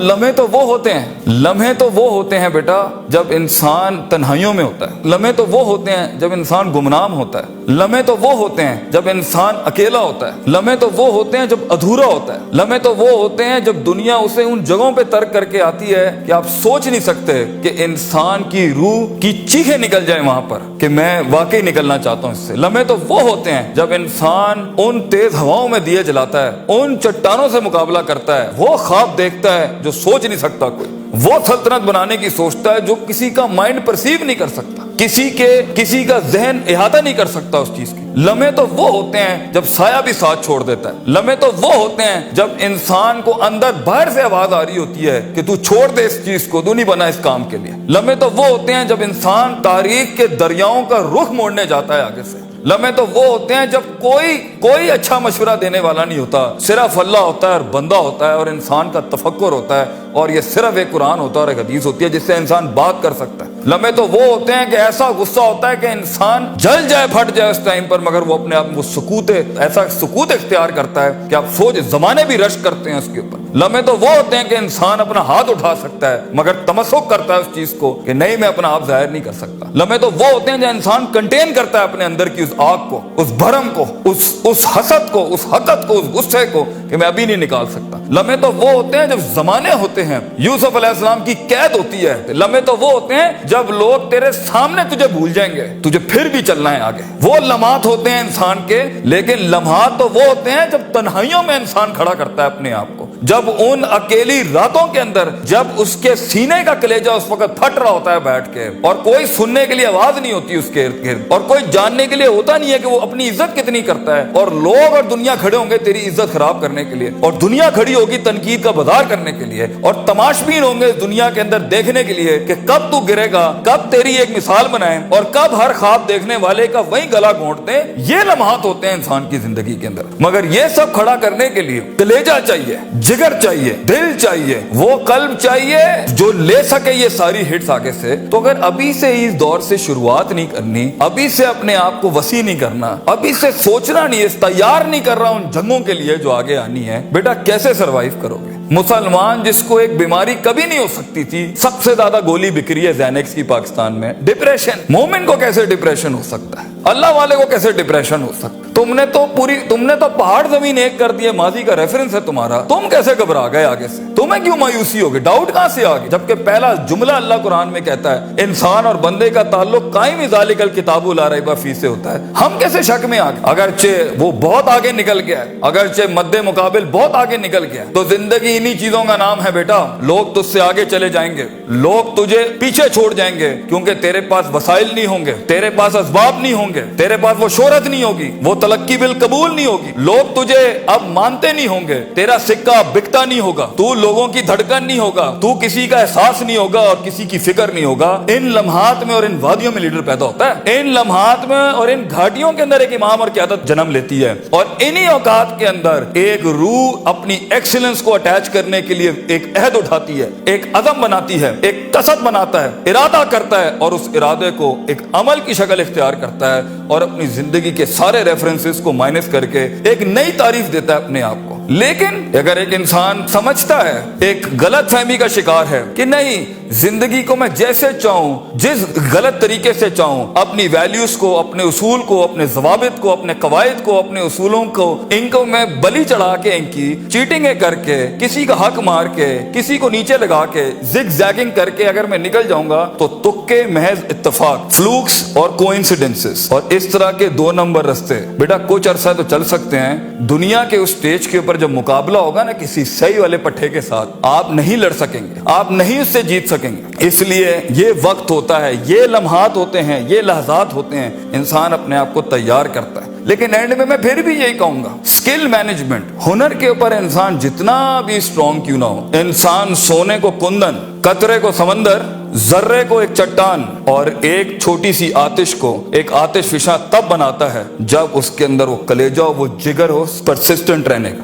لمحے تو وہ ہوتے ہیں بیٹا جب انسان تنہائیوں میں ہوتا ہے، لمحے تو وہ ہوتے ہیں جب انسان گمنام ہوتا ہے، لمحے تو وہ ہوتے ہیں جب انسان اکیلا ہوتا ہے، لمحے تو وہ ہوتے ہیں جب ادھورا ہوتا ہے، لمحے تو وہ ہوتے ہیں جب دنیا اسے ان جگہوں پہ ترک کر کے آتی ہے کہ آپ سوچ نہیں سکتے کہ انسان کی روح کی چیخیں نکل جائیں وہاں پر کہ میں واقعی نکلنا چاہتا ہوں اس سے۔ لمحے تو وہ ہوتے ہیں جب انسان ان تیز ہواؤں میں دیے جلاتا ہے، ان چٹانوں سے مقابلہ کرتا ہے، وہ خواب دیکھتا ہے جو سوچ نہیں سکتا کوئی، وہ سلطنت بنانے کی سوچتا ہے جو کسی کا مائنڈ پرسیو نہیں کر سکتا، کسی کا ذہن احاطہ نہیں کر سکتا اس چیز کی۔ لمحے تو وہ ہوتے ہیں جب سایہ بھی ساتھ چھوڑ دیتا ہے، لمحے تو وہ ہوتے ہیں جب انسان کو اندر باہر سے آواز آ رہی ہوتی ہے کہ تو چھوڑ دے اس چیز کو، تو نہیں بنا اس کام کے لیے۔ لمحے تو وہ ہوتے ہیں جب انسان تاریخ کے دریاؤں کا رخ موڑنے جاتا ہے آگے سے۔ لمحے تو وہ ہوتے ہیں جب کوئی اچھا مشورہ دینے والا نہیں ہوتا، صرف اللہ ہوتا ہے اور بندہ ہوتا ہے اور انسان کا تفکر ہوتا ہے، اور یہ صرف ایک قرآن ہوتا ہے اور ایک حدیث ہوتی ہے جس سے انسان بات کر سکتا ہے۔ لمحے تو وہ ہوتے ہیں کہ ایسا غصہ ہوتا ہے کہ انسان جل جائے، پھٹ جائے اس ٹائم پر، مگر وہ اپنے آپ کو ایسا سکوت اختیار کرتا ہے کہ آپ سوچ زمانے بھی رشک کرتے ہیں اس کے اوپر۔ لمحے تو وہ ہوتے ہیں کہ انسان اپنا ہاتھ اٹھا سکتا ہے مگر تمسک کرتا ہے اس چیز کو کہ نہیں، میں اپنا آپ ظاہر نہیں کر سکتا۔ لمحے تو وہ ہوتے ہیں جو انسان کنٹین کرتا ہے اپنے اندر کی اس آگ کو، اس بھرم کو، اس حسد کو، اس حقد کو، اس غصے کو کہ میں ابھی نہیں نکال سکتا۔ لمحے تو وہ ہوتے ہیں جب زمانے ہوتے ہیں، یوسف علیہ السلام کی قید ہوتی ہے۔ لمحے تو وہ ہوتے ہیں جب لوگ تیرے سامنے تجھے بھول جائیں گے، تجھے پھر بھی چلنا ہے آگے۔ وہ لمحات ہوتے ہیں انسان کے، لیکن لمحات تو وہ ہوتے ہیں جب تنہائیوں میں انسان کھڑا کرتا ہے اپنے آپ کو، جب ان اکیلی راتوں کے اندر، جب اس کے سینے کا کلیجہ اس وقت پھٹ رہا ہوتا ہے بیٹھ کے، اور کوئی سننے کے لیے آواز نہیں ہوتی اس کے ارد گرد، اور کوئی جاننے کے لیے ہوتا نہیں ہے کہ وہ اپنی عزت کتنی کرتا ہے، اور لوگ اور دنیا کھڑے ہوں گے تیری عزت خراب کرنے کے لیے، اور دنیا کھڑی ہوگی تنقید کا بازار کرنے کے لیے، اور تماشبین ہوں گے اس دنیا کے اندر دیکھنے کے لیے کہ کب تو گرے گا، کب تیری ایک مثال بنائیں، اور کب ہر خواب دیکھنے والے کا وہی گلا گھونٹ دیں۔ یہ لمحات ہوتے ہیں انسان کی زندگی کے اندر، مگر یہ سب کھڑا کرنے کے لیے کلیجہ چاہیے، جگر چاہیے، دل چاہیے، وہ قلب چاہیے جو لے سکے یہ ساری ہٹس آگے سے۔ تو اگر ابھی سے اس دور سے شروعات نہیں کرنی، ابھی سے اپنے آپ کو وسیع نہیں کرنا، ابھی سے سوچنا نہیں، تیار نہیں کر رہا ان جنگوں کے لیے جو آگے آنی ہے، بیٹا کیسے سروائیو کرو گے؟ مسلمان جس کو ایک بیماری کبھی نہیں ہو سکتی تھی، سب سے زیادہ گولی بکری ہے زینکس کی پاکستان میں، ڈپریشن۔ مومن کو کیسے ڈپریشن ہو سکتا ہے؟ اللہ والے کو کیسے ڈپریشن ہو سکتا ہے؟ تم نے تو پہاڑ زمین ایک کر دیے، ماضی کا ریفرنس ہے تمہارا، تم کیسے گھبرا گئے آگے سے؟ تمہیں کیوں مایوسی ہوگی؟ ڈاؤٹ کہاں سے آگے؟ جبکہ پہلا جملہ اللہ قرآن میں کہتا ہے انسان اور بندے کا تعلق قائم ذالک الکتاب لا ریب فیہ سے ہوتا ہے۔ ہم کیسے شک میں آگے؟ اگرچہ وہ بہت آگے نکل گیا ہے، اگرچہ مد مقابل بہت آگے نکل گیا ہے، تو زندگی انہی چیزوں کا نام ہے بیٹا۔ لوگ تجھ سے آگے چلے جائیں گے، لوگ تجھے پیچھے چھوڑ جائیں گے، کیونکہ تیرے پاس وسائل نہیں ہوں گے، تیرے پاس اسباب نہیں ہوں گے، تیرے پاس وہ شہرت نہیں ہوگی، وہ تلقی بالقبول نہیں ہوگی، لوگ تجھے اب مانتے نہیں ہوں گے، تیرا سکہ بکتا نہیں ہوگا، تو لوگوں کی دھڑکن نہیں ہوگا، تو کسی کا احساس نہیں ہوگا اور کسی کی فکر نہیں ہوگا۔ ان لمحات میں اور ان وادیوں میں لیڈر پیدا ہوتا ہے، ان لمحات میں اور ان گھاٹیوں کے اندر ایک امام اور قیادت جنم لیتی ہے، اور انہی اوقات کے اندر ایک روح اپنی ایکسیلنس کو اٹیچ کرنے کے لیے ایک عہد اٹھاتی ہے، ایک عزم بناتی ہے، ایک قصد بناتا ہے، ارادہ کرتا ہے، اور اس ارادے کو ایک عمل کی شکل اختیار کرتا ہے، اور اپنی زندگی کے سارے ریفرنسز کو مائنس کر کے ایک نئی تعریف دیتا ہے اپنے آپ کو۔ لیکن اگر ایک انسان سمجھتا ہے، ایک غلط فہمی کا شکار ہے کہ نہیں، زندگی کو میں جیسے چاہوں، جس غلط طریقے سے چاہوں، اپنی ویلیوز کو، اپنے اصول کو، اپنے ضوابط کو، اپنے قواعد کو، اپنے اصولوں کو، ان کو میں بلی چڑھا کے، ان کی چیٹنگیں کر کے، کسی کا حق مار کے، کسی کو نیچے لگا کے، زگ زیگنگ کر کے اگر میں نکل جاؤں گا تو تکے، محض اتفاق، فلوکس اور کوئنسیڈنسز، اور اس طرح کے 2 نمبر رستے بیٹا کچھ عرصہ تو چل سکتے ہیں۔ دنیا کے اس سٹیج کے اوپر جب مقابلہ ہوگا نا کسی صحیح والے پٹھے کے ساتھ، آپ نہیں لڑ سکیں گے، آپ نہیں اس سے جیت سکیں گے۔ اس لیے یہ وقت ہوتا ہے، یہ لمحات ہوتے ہیں، یہ لحظات ہوتے ہیں، انسان اپنے آپ کو تیار کرتا ہے۔ لیکن اینڈ میں پھر بھی یہی کہوں گا، سکل مینجمنٹ، ہنر کے اوپر انسان جتنا بھی اسٹرانگ کیوں نہ ہو، انسان سونے کو کندن، قطرے کو سمندر، ذرے کو ایک چٹان اور ایک چھوٹی سی آتش کو ایک آتش فشاں تب بناتا ہے جب اس کے اندر وہ کلیجہ، وہ جگر ہو پرسسٹنٹ رہنے کا،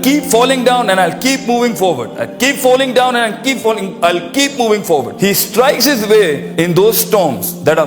keep falling down and I'll keep moving forward. I'll keep falling down and I'll keep moving forward. He strikes his way in those storms that are